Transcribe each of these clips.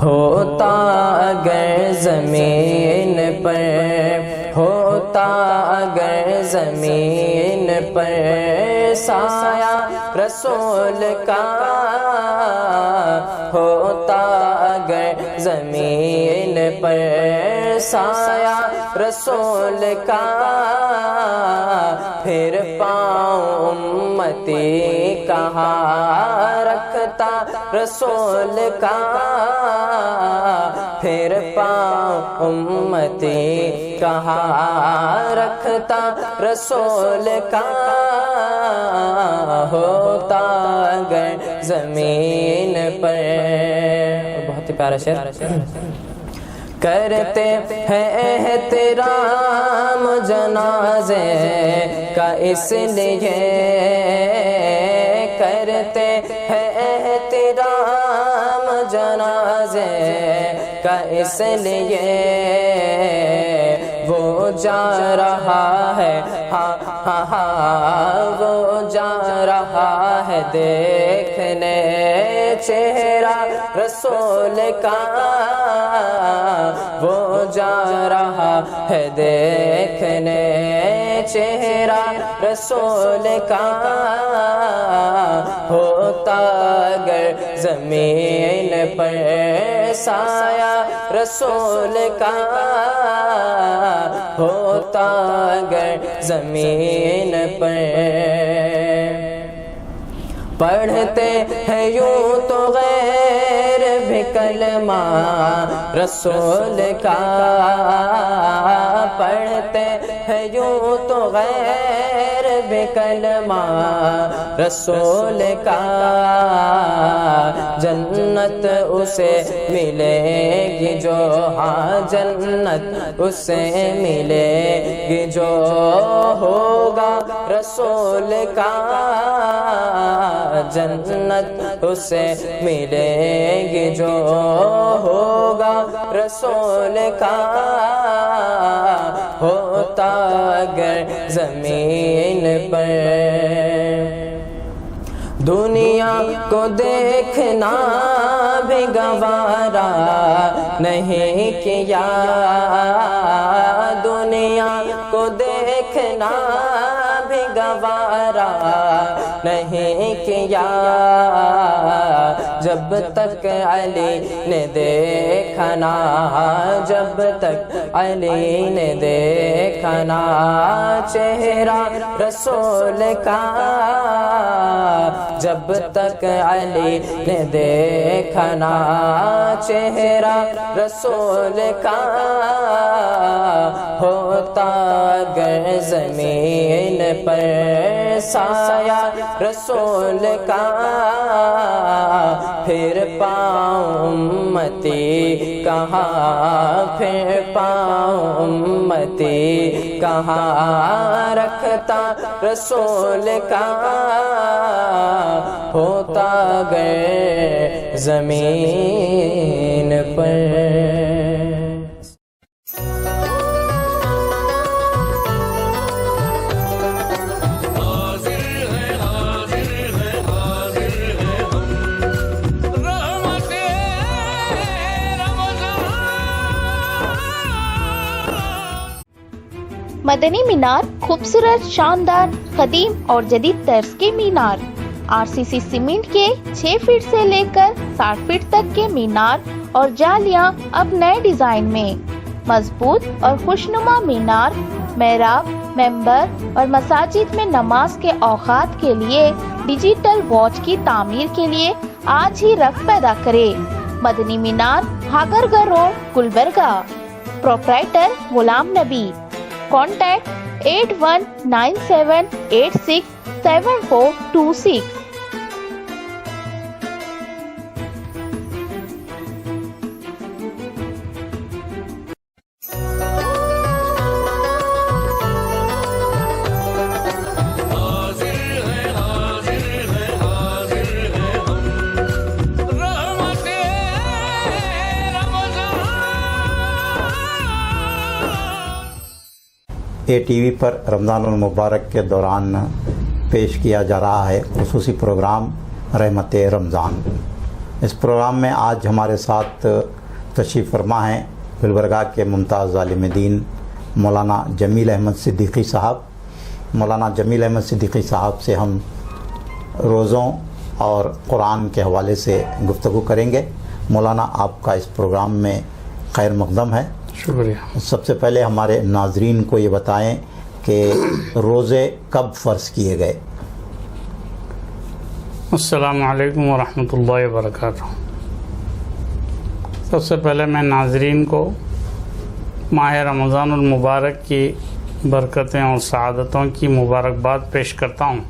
ہوتا اگر زمین پر، ہوتا اگر زمین پر سایہ رسول کا، ہوتا اگر زمین پر سایہ رسول کا، پھر پاؤں امتی کہاں رکھتا رسول کا، پھر پاؤں امتی کہاں رکھتا رسول کا، ہوتا اگر زمین پر۔ بہت ہی پیارا شعر۔ کرتے ہیں احترام جنازے کا اس لیے، کرتے ہیں احترام جنازے کا اس لیے، وہ جا رہا ہے ہاں ہاں ہاں، وہ جا رہا ہے دیکھنے چہرہ رسول کا، وہ جا رہا ہے دیکھنے چہرہ رسول کا، ہوتا اگر زمین پر سایہ رسول کا، ہوتا اگر زمین پر۔ پڑھتے ہیں یوں تو غیر بھی کلمہ رسول کا، پڑھتے ہیں یوں تو غیر بھی کلمہ رسول کا، جنت اسے ملے گی جو، ہاں جنت اسے ملے گی جو ہوگا رسول کا، جنت اسے ملے گی جو ہوگا رسول کا، ہوتا اگر زمین پر۔ دنیا کو دیکھنا بھی گوارا نہیں کیا، دنیا کو دیکھنا بھی گوارا نہیں کیا، جب تک علی نے دیکھا نا، جب تک علی نے دیکھا نا چہرہ رسول کا، جب تک علی نے دیکھا نا چہرہ رسول کا، ہوتا اگر زمین پر سایہ رسول کا، پھر پاؤں امتی کہاں، پھر پاؤں امتی کہاں رکھتا رسول کا، ہوتا اگر زمین پر۔ مدنی مینار خوبصورت، شاندار، قدیم اور جدید طرز کے مینار، RCC سیمنٹ کے 6 فٹ سے لے کر 60 فٹ تک کے مینار اور جالیاں اب نئے ڈیزائن میں، مضبوط اور خوشنما مینار، محراب، ممبر اور مساجد میں نماز کے اوقات کے لیے ڈیجیٹل واچ کی تعمیر کے لیے آج ہی رقم پیدا کرے۔ مدنی مینار، ہاگرگر روڈ، گلبرگہ۔ پروپرائٹر غلام نبی۔ Contact 8197867426۔ ٹی وی پر رمضان المبارک کے دوران پیش کیا جا رہا ہے خصوصی پروگرام رحمت رمضان. اس پروگرام میں آج ہمارے ساتھ تشریف فرما ہیں گلبرگہ کے ممتاز عالم دین مولانا جمیل احمد صدیقی صاحب. مولانا جمیل احمد صدیقی صاحب سے ہم روزوں اور قرآن کے حوالے سے گفتگو کریں گے. مولانا آپ کا اس پروگرام میں خیر مقدم ہے. شکریہ. سب سے پہلے ہمارے ناظرین کو یہ بتائیں کہ روزے کب فرض کیے گئے؟ السلام علیکم ورحمۃ اللہ وبرکاتہ. سب سے پہلے میں ناظرین کو ماہ رمضان المبارک کی برکتیں اور سعادتوں کی مبارکباد پیش کرتا ہوں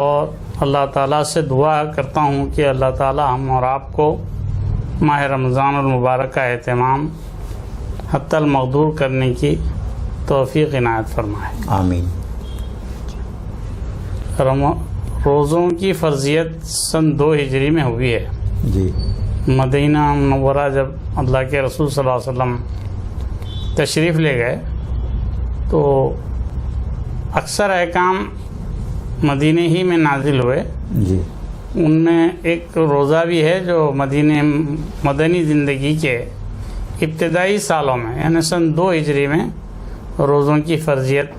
اور اللہ تعالیٰ سے دعا کرتا ہوں کہ اللہ تعالیٰ ہم اور آپ کو ماہ رمضان المبارک کا اہتمام حتی المقدور کرنے کی توفیق عنایت فرمائے. آمین. روزوں کی فرضیت سن 2 ہجری میں ہوئی ہے. جی. مدینہ منورہ جب اللہ کے رسول صلی اللہ علیہ وسلم تشریف لے گئے تو اکثر احکام مدینہ ہی میں نازل ہوئے. جی. ان میں ایک روزہ بھی ہے جو مدنی زندگی کے ابتدائی سالوں میں یعنی سن 2 ہجری میں روزوں کی فرضیت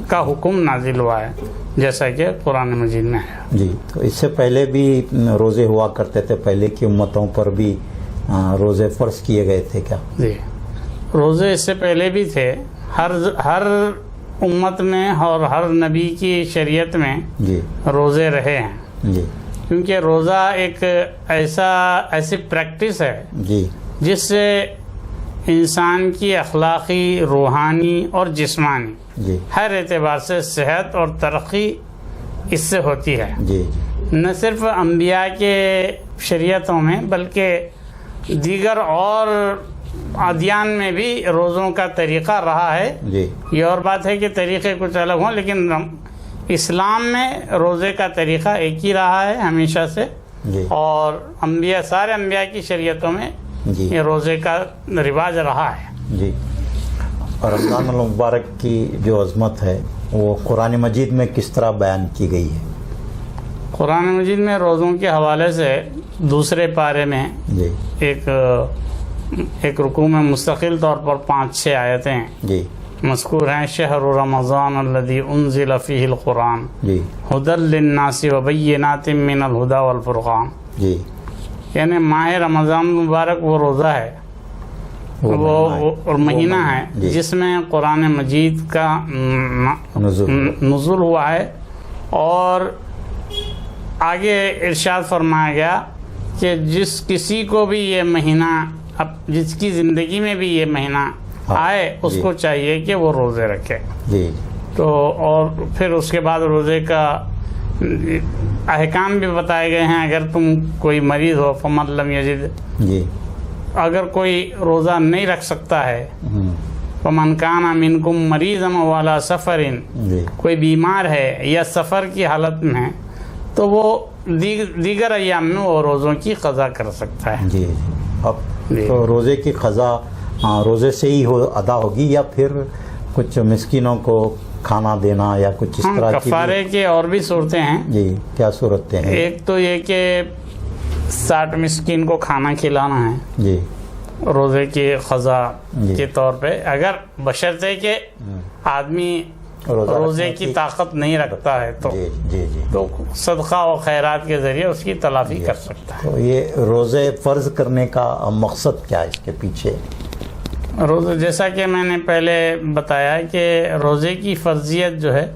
کا حکم نازل ہوا ہے جیسا کہ قرآن مجید میں ہے. جی. تو اس سے پہلے بھی روزے ہوا کرتے تھے؟ پہلے کی امتوں پر بھی روزے فرض کیے گئے تھے کیا؟ جی. روزے اس سے پہلے بھی تھے. ہر امت میں اور ہر نبی کی شریعت میں جی روزے رہے ہیں. جی. کیونکہ روزہ ایک ایسی پریکٹس ہے جی جس سے انسان کی اخلاقی، روحانی اور جسمانی جی ہر اعتبار سے صحت اور ترقی اس سے ہوتی ہے. جی نہ صرف انبیاء کے شریعتوں میں بلکہ دیگر اور ادیان میں بھی روزوں کا طریقہ رہا ہے. جی. یہ اور بات ہے کہ طریقے کچھ الگ ہوں لیکن اسلام میں روزے کا طریقہ ایک ہی رہا ہے ہمیشہ سے. جی. اور سارے انبیاء کی شریعتوں میں جی یہ روزے کا رواج رہا ہے. جی. اور رمضان المبارک کی جو عظمت ہے وہ قرآن مجید میں کس طرح بیان کی گئی ہے؟ قرآن مجید میں روزوں کے حوالے سے دوسرے پارے میں جی ایک رکوع میں مستقل طور پر 5-6 آیتیں جی مذکور ہیں. شہر رمضان الذی انزل فیہ القرآن جی ھدی للناس وبینات من الہدی والفرقان. جی. یعنی ماہ رمضان مبارک وہ روزہ ہے وہ مہینہ ہے جی. جس میں قرآن مجید کا نزول ہوا ہے. اور آگے ارشاد فرمایا گیا کہ جس کسی کو بھی یہ مہینہ جس کی زندگی میں بھی یہ مہینہ آئے اس کو چاہیے کہ وہ روزے رکھے. جی. تو اور پھر اس کے بعد روزے کا احکام بھی بتائے گئے ہیں. اگر تم کوئی مریض ہو فمن لم یجد، جی اگر کوئی روزہ نہیں رکھ سکتا ہے فمن کان منکم مریضا او علی سفر، جی کوئی بیمار ہے یا سفر کی حالت میں ہے تو وہ دیگر ایام میں وہ روزوں کی قضا کر سکتا ہے. جی. اب جی. تو روزے کی قضا روزے سے ہی ادا ہوگی یا پھر کچھ مسکینوں کو کھانا دینا یا کچھ اس طرح کی؟ کفارے کے اور بھی صورتیں ہیں. جی. کیا صورتیں ہیں؟ ایک تو یہ کہ 60 مسکین کو کھانا کھلانا ہے جی روزے کی قضا جی. کے طور پہ، اگر بشرطے کہ آدمی روزے کی طاقت نہیں رکھتا ہے تو جی جی جی تو صدقہ و خیرات کے ذریعے اس کی تلافی کر سکتا ہے. تو یہ روزے فرض کرنے کا مقصد کیا ہے اس کے پیچھے؟ روزے جیسا کہ میں نے پہلے بتایا کہ روزے کی فرضیت جو ہے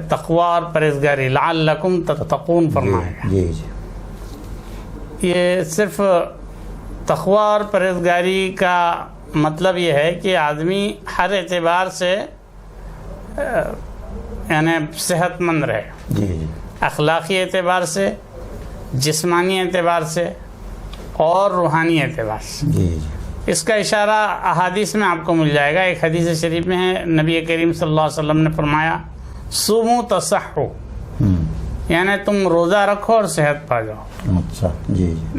تقوی اور پرہیزگاری، لعلکم تتقون فرمایا گیا. جی جی. یہ صرف تقوی اور پرہیزگاری کا مطلب یہ ہے کہ آدمی ہر اعتبار سے یعنی صحت مند رہے، جی جی. اخلاقی اعتبار سے، جسمانی اعتبار سے اور روحانی اعتبار سے. جی جی. اس کا اشارہ احادیث میں آپ کو مل جائے گا. ایک حدیث شریف میں ہے، نبی کریم صلی اللہ علیہ وسلم نے فرمایا صوموا تصحوا، یعنی تم روزہ رکھو اور صحت پا جاؤ. اچھا. جی جی.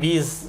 20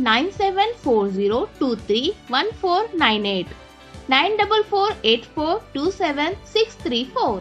9740231498 9448427634।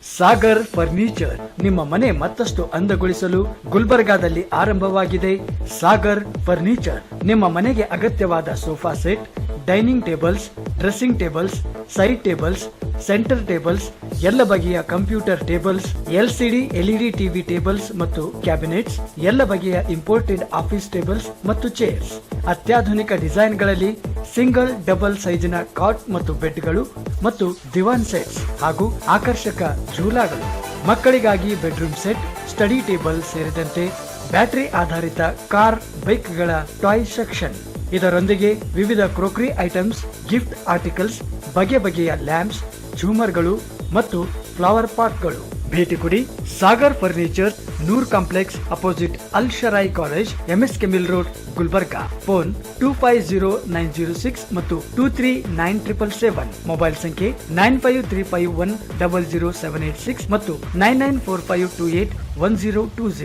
ಸಾಗರ್ ಫರ್ನಿಚರ್ ನಿಮ್ಮ ಮನೆ ಮತ್ತಷ್ಟು ಅಂದಗೊಳಿಸಲು ಗುಲ್ಬರ್ಗಾದಲ್ಲಿ ಆರಂಭವಾಗಿದೆ. ಸಾಗರ್ ಫರ್ನಿಚರ್ ನಿಮ್ಮ ಮನೆಗೆ ಅಗತ್ಯವಾದ sofa set, dining tables, dressing tables, side tables, centre tables, ಎಲ್ಲ ಬಗೆಯ computer tables, LCD LED TV tables ಮತ್ತು ಕ್ಯಾಬಿನೆಟ್ಸ್, ಎಲ್ಲ ಬಗೆಯ ಇಂಪೋರ್ಟೆಡ್ ಆಫೀಸ್ ಟೇಬಲ್ಸ್ ಮತ್ತು ಚೇರ್ಸ್, ಅತ್ಯಾಧುನಿಕ ಡಿಸೈನ್ಗಳಲ್ಲಿ ಸಿಂಗಲ್, ಡಬಲ್ ಸೈಜಿನ ಕಾಟ್ ಮತ್ತು ಬೆಡ್ಗಳು ಮತ್ತು ದಿವಾನ್ ಸೆಟ್ಸ್ ಹಾಗೂ ಆಕರ್ಷಕ ಝೂಲಾಗಳು, ಮಕ್ಕಳಿಗಾಗಿ ಬೆಡ್ರೂಮ್ ಸೆಟ್, ಸ್ಟಡಿ ಟೇಬಲ್ ಸೇರಿದಂತೆ ಬ್ಯಾಟರಿ ಆಧಾರಿತ ಕಾರ್, ಬೈಕ್ಗಳ ಟಾಯ್ ಸೆಕ್ಷನ್. ಇದರೊಂದಿಗೆ ವಿವಿಧ ಕ್ರೋಕರಿ ಐಟಮ್ಸ್, ಗಿಫ್ಟ್ ಆರ್ಟಿಕಲ್ಸ್, ಬಗೆ ಬಗೆಯ ಲ್ಯಾಂಪ್ಸ್, ಝೂಮರ್ಗಳು ಮತ್ತು ಫ್ಲವರ್ ಪಾಟ್ಗಳು, ಭೇಟಿ ಕೊಡಿ Sagar furniture, Noor complex opposite Al Sharai college, MSK mill road, Gulbarga. Phone 250906 ಮತ್ತು 239777. ಮೊಬೈಲ್ ಸಂಖ್ಯೆ 9535100786 ಮತ್ತು 9945281020.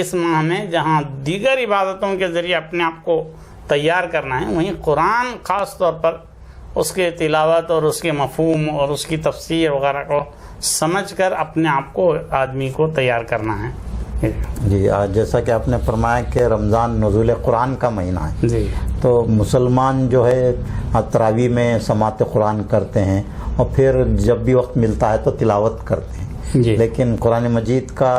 اس ماہ میں جہاں دیگر عبادتوں کے ذریعے اپنے آپ کو تیار کرنا ہے، وہیں قرآن خاص طور پر اس کے تلاوت اور اس کے مفہوم اور اس کی تفسیر وغیرہ کو سمجھ کر اپنے آپ کو آدمی کو تیار کرنا ہے. جی جیسا کہ آپ نے فرمایا کہ رمضان نزول قرآن کا مہینہ ہے، جی تو مسلمان جو ہے تراویح میں سماعت قرآن کرتے ہیں اور پھر جب بھی وقت ملتا ہے تو تلاوت کرتے ہیں، جی لیکن قرآن مجید کا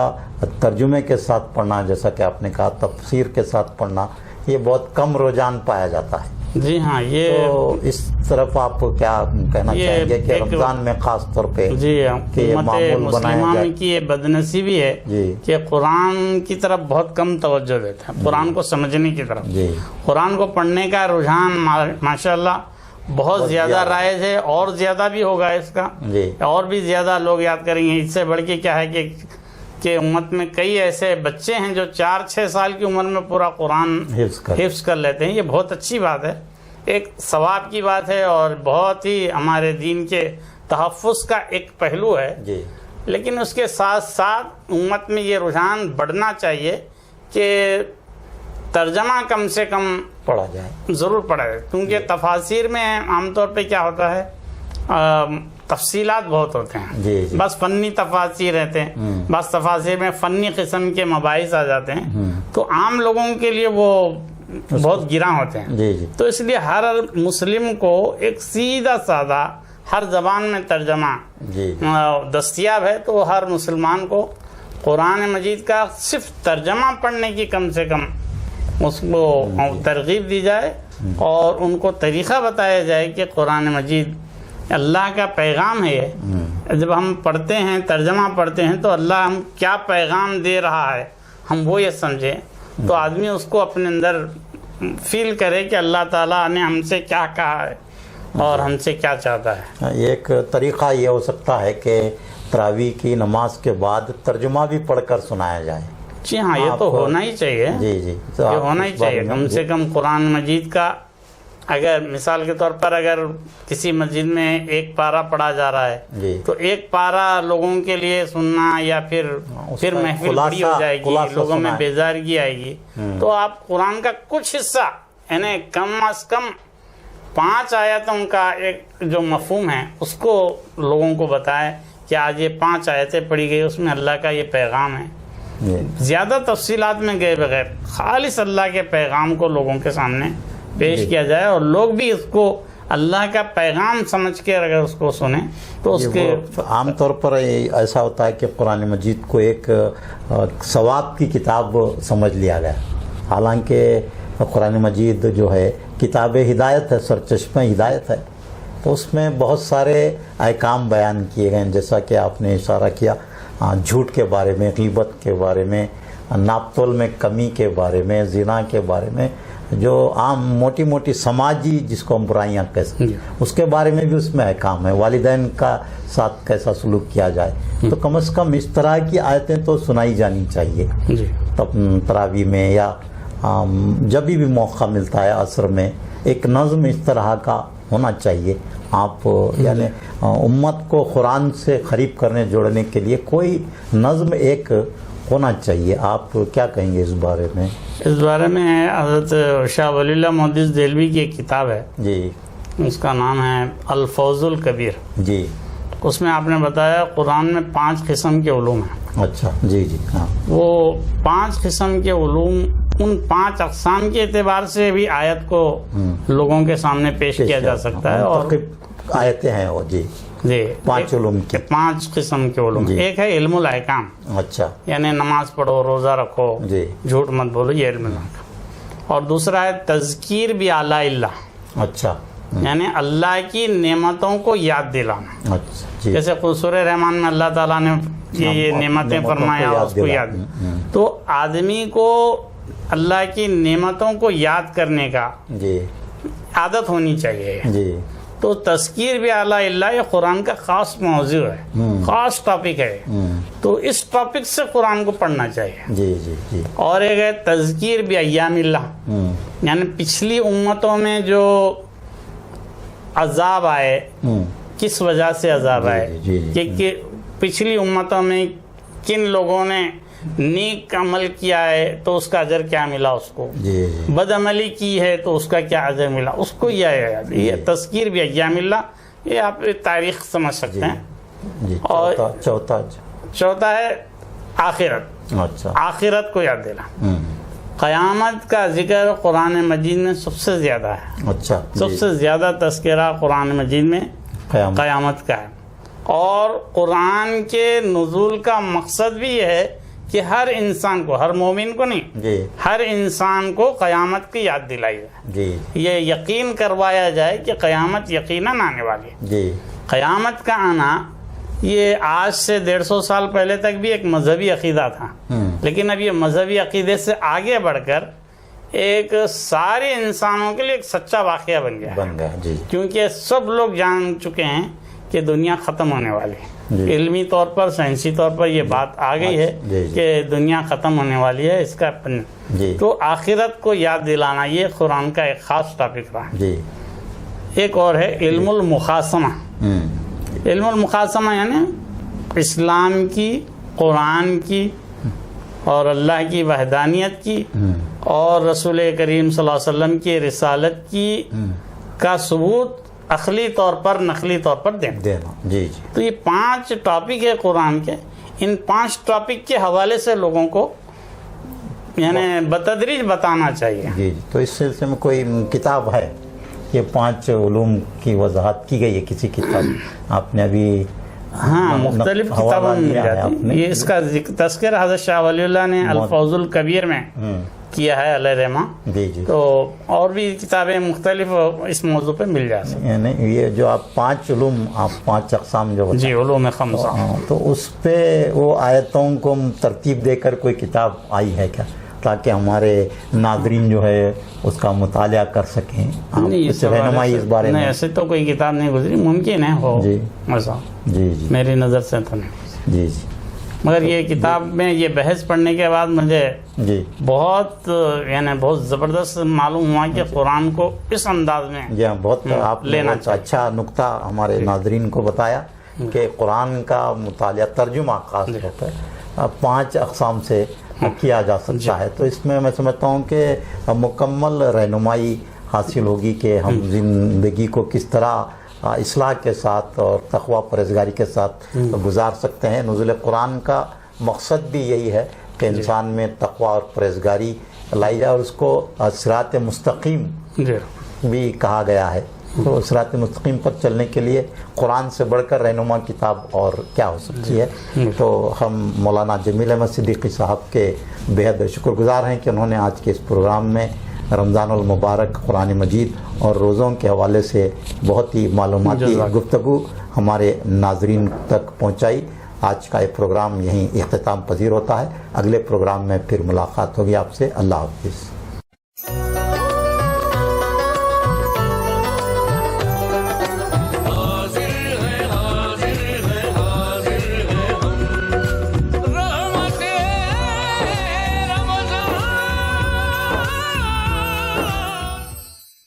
ترجمے کے ساتھ پڑھنا، جیسا کہ آپ نے کہا تفسیر کے ساتھ پڑھنا، یہ بہت کم رجحان پایا جاتا ہے. جی ہاں، یہ تو اس طرف آپ کیا کہنا چاہیں گے کہ رمضان میں خاص طور پہ جی کہ یہ امت معمول بنایا مسلمہ جائے؟ کی یہ بدنصیبی ہے جی کہ قرآن کی طرف بہت کم توجہ دیتے ہیں، قرآن کو سمجھنے کی طرف. جی قرآن کو پڑھنے کا رجحان ماشاءاللہ بہت زیادہ رائج ہے، اور زیادہ بھی ہوگا اس کا، جی اور بھی زیادہ لوگ یاد کریں گے. اس سے بڑھ کے کیا ہے کہ امت میں کئی ایسے بچے ہیں جو 4-6 سال کی عمر میں پورا قرآن حفظ کر لیتے ہیں. یہ بہت اچھی بات ہے، ایک ثواب کی بات ہے، اور بہت ہی ہمارے دین کے تحفظ کا ایک پہلو ہے. جی لیکن اس کے ساتھ ساتھ امت میں یہ رجحان بڑھنا چاہیے کہ ترجمہ کم سے کم پڑھا جائے، ضرور پڑھا جائے، کیونکہ تفاسیر میں عام طور پہ کیا ہوتا ہے، تفصیلات بہت ہوتے ہیں. جی جی بس فنی تفاسیر رہتے ہیں، بس تفاسیر میں فنی قسم کے مباحث آ جاتے ہیں، تو عام لوگوں کے لیے وہ بہت گراں ہوتے ہیں. جی جی تو اس لیے ہر مسلم کو ایک سیدھا سادہ ہر زبان میں ترجمہ جی دستیاب ہے، تو ہر مسلمان کو قرآن مجید کا صرف ترجمہ پڑھنے کی کم سے کم اس کو ترغیب دی جائے، اور ان کو طریقہ بتایا جائے کہ قرآن مجید اللہ کا پیغام ہے. جب ہم پڑھتے ہیں، ترجمہ پڑھتے ہیں، تو اللہ ہم کیا پیغام دے رہا ہے ہم وہ یہ سمجھیں، تو آدمی اس کو اپنے اندر فیل کرے کہ اللہ تعالیٰ نے ہم سے کیا کہا ہے اور ہم سے کیا چاہتا ہے. ایک طریقہ یہ ہو سکتا ہے کہ تراویح کی نماز کے بعد ترجمہ بھی پڑھ کر سنایا جائے. جی ہاں، یہ تو ہونا ہی چاہیے. جی جی یہ ہونا ہی چاہیے. کم سے کم قرآن مجید کا اگر مثال کے طور پر اگر کسی مسجد میں ایک پارہ پڑھا جا رہا ہے، جی تو ایک پارہ لوگوں کے لیے سننا، یا پھر محفل بڑی ہو جائے گی، لوگوں میں بیزارگی آئے گی، تو آپ قرآن کا کچھ حصہ، یعنی کم از کم 5 آیتوں کا ایک جو مفہوم ہے اس کو لوگوں کو بتائیں کہ آج یہ 5 آیتیں پڑھی گئی، اس میں اللہ کا یہ پیغام ہے. زیادہ تفصیلات میں گئے بغیر خالص اللہ کے پیغام کو لوگوں کے سامنے پیش کیا جائے، اور لوگ بھی اس کو اللہ کا پیغام سمجھ کے اگر اس کو سنیں تو اس کے عام طور پر ایسا ہوتا ہے کہ قرآن مجید کو ایک ثواب کی کتاب سمجھ لیا گیا، حالانکہ قرآن مجید جو ہے کتاب ہدایت ہے، سرچشمہ ہدایت ہے. تو اس میں بہت سارے احکام بیان کیے گئے ہیں، جیسا کہ آپ نے اشارہ کیا جھوٹ کے بارے میں، غیبت کے بارے میں، ناپ تول میں کمی کے بارے میں، زنا کے بارے میں، جو عام موٹی موٹی سماجی جس کو ہم برائیاں کہہ سکتے ہیں اس کے بارے میں بھی اس میں احکام ہے. والدین کا ساتھ کیسا سلوک کیا جائے، تو کم از کم اس طرح کی آیتیں تو سنائی جانی چاہیے تراویح میں، یا جب بھی موقع ملتا ہے عصر میں ایک نظم اس طرح کا ہونا چاہیے. آپ یعنی امت کو قرآن سے قریب کرنے جوڑنے کے لیے کوئی نظم ایک ہونا چاہیے. آپ کیا کہیں گے اس بارے میں؟ اس بارے میں حضرت شاہ ولی اللہ محدث دہلوی کی ایک کتاب ہے، جی اس کا نام ہے الفوز الکبیر. جی اس میں آپ نے بتایا قرآن میں 5 قسم کے علوم ہیں. اچھا جی جی ہاں. وہ 5 قسم کے علوم ان 5 اقسام کے اعتبار سے بھی آیت کو لوگوں کے سامنے پیش کیا جا سکتا ہے. اور آیتیں ہیں وہ جی 5 علوم کے 5 قسم کے علوم. ایک ہے علم الاحکام، اچھا یعنی نماز پڑھو، روزہ رکھو، جی جھوٹ مت بولو، یہ علم الاحکام. اور دوسرا ہے تذکیر بآلاء اللہ، اچھا یعنی اللہ کی نعمتوں کو یاد دلانا. اچھا جی جیسے سورہ رحمان میں اللہ تعالیٰ نے یہ نعمتیں فرمایا، اس کو یاد. تو آدمی کو اللہ کی نعمتوں کو یاد کرنے کا جی عادت ہونی چاہیے. جی تو تذکیر بآلاء اللہ یہ قرآن کا خاص موضوع ہے، خاص ٹاپک ہے. تو اس ٹاپک سے قرآن کو پڑھنا چاہیے. جی جی جی اور ایک ہے تذکیر بایام اللہ، یعنی پچھلی امتوں میں جو عذاب آئے، کس وجہ سے عذاب آئے، کہ پچھلی امتوں میں کن لوگوں نے نیک عمل کیا ہے تو اس کا اجر کیا ملا اس کو، جی بد عملی کی ہے تو اس کا کیا اجر ملا اس کو، یہ تذکیر بھی ایام اللہ، یہ آپ تاریخ سمجھ سکتے ہیں. جی. اور چوتھا ہے آخرت. اچھا. آخرت کو یاد دینا. قیامت کا ذکر قرآن مجید میں سب سے زیادہ ہے. اچھا. سب سے زیادہ تذکرہ قرآن مجید میں قیامت کا ہے. اور قرآن کے نزول کا مقصد بھی یہ ہے کہ ہر انسان کو، ہر مومن کو نہیں، جی ہر انسان کو قیامت کی یاد دلائی جائے. جی یہ یقین کروایا جائے کہ قیامت یقیناً آنے والی ہے. جی. قیامت کا آنا یہ آج سے 150 سال پہلے تک بھی ایک مذہبی عقیدہ تھا، لیکن اب یہ مذہبی عقیدے سے آگے بڑھ کر ایک سارے انسانوں کے لیے ایک سچا واقعہ بن گیا. جی. کیونکہ سب لوگ جان چکے ہیں کہ دنیا ختم ہونے والی ہے. علمی طور پر، سائنسی طور پر یہ بات آ گئی ہے کہ دنیا ختم ہونے والی ہے. اس کا تو آخرت کو یاد دلانا یہ قرآن کا ایک خاص ٹاپک رہا. جی. ایک اور ہے علم المخاصمہ. علم المخاصمہ یعنی اسلام کی، قرآن کی اور اللہ کی وحدانیت کی اور رسول کریم صلی اللہ علیہ وسلم کی رسالت کی کا ثبوت عقلی طور پر، نقلی طور پر دینا. جی. تو یہ 5 ٹاپک ہے قرآن کے. ان 5 ٹاپک کے حوالے سے لوگوں کو یعنی بتدریج بتانا چاہیے. جی. تو اس سلسلے میں کوئی کتاب ہے؟ یہ 5 علوم کی وضاحت کی گئی ہے کسی کتاب؟ آپ نے ابھی ہاں مختلف کتابوں میں مل جاتی ہے. یہ اس کا تذکر حضرت شاہ ولی اللہ نے الفوز الکبیر میں کیا ہے علیہ رحمہ. جی. جی. تو اور بھی کتابیں مختلف اس موضوع پہ مل جاتی ہیں. یعنی یہ جو آپ 5 علوم، آپ 5 اقسام جو جی علوم خمسہ، تو اس پہ وہ آیتوں کو ترتیب دے کر کوئی کتاب آئی ہے کیا، تاکہ ہمارے ناظرین جو ہے اس کا مطالعہ کر سکیں؟ رہنمائی اس بارے میں. ایسے تو کوئی کتاب نہیں گزری، ممکن ہے ہو ایسا. جی. جی. میری نظر سے تو نہیں. جی. جی. مگر یہ کتاب میں یہ بحث پڑھنے کے بعد مجھے بہت یعنی بہت زبردست معلوم ہوا کہ قرآن کو اس انداز میں جی ہاں بہت آپ نے اچھا نقطہ ہمارے ناظرین کو بتایا کہ قرآن کا مطالعہ ترجمہ خاص طور پر 5 اقسام سے کیا جا سکتا ہے. تو اس میں سمجھتا ہوں کہ مکمل رہنمائی حاصل ہوگی کہ ہم زندگی کو کس طرح اصلاح کے ساتھ اور تقوی پرہیزگاری کے ساتھ گزار سکتے ہیں. نزول قرآن کا مقصد بھی یہی ہے کہ انسان میں تقوی اور پرہیزگاری لائی جائے، اور اس کو صراط مستقیم بھی کہا گیا ہے. تو صراط مستقیم پر چلنے کے لیے قرآن سے بڑھ کر رہنما کتاب اور کیا ہو سکتی ہے. تو ہم مولانا جمیل احمد صدیقی صاحب کے بےحد شکر گزار ہیں کہ انہوں نے آج کے اس پروگرام میں رمضان المبارک، قرآن مجید اور روزوں کے حوالے سے بہت ہی معلوماتی گفتگو ہمارے ناظرین تک پہنچائی. آج کا یہ پروگرام یہیں اختتام پذیر ہوتا ہے. اگلے پروگرام میں پھر ملاقات ہوگی آپ سے. اللہ حافظ.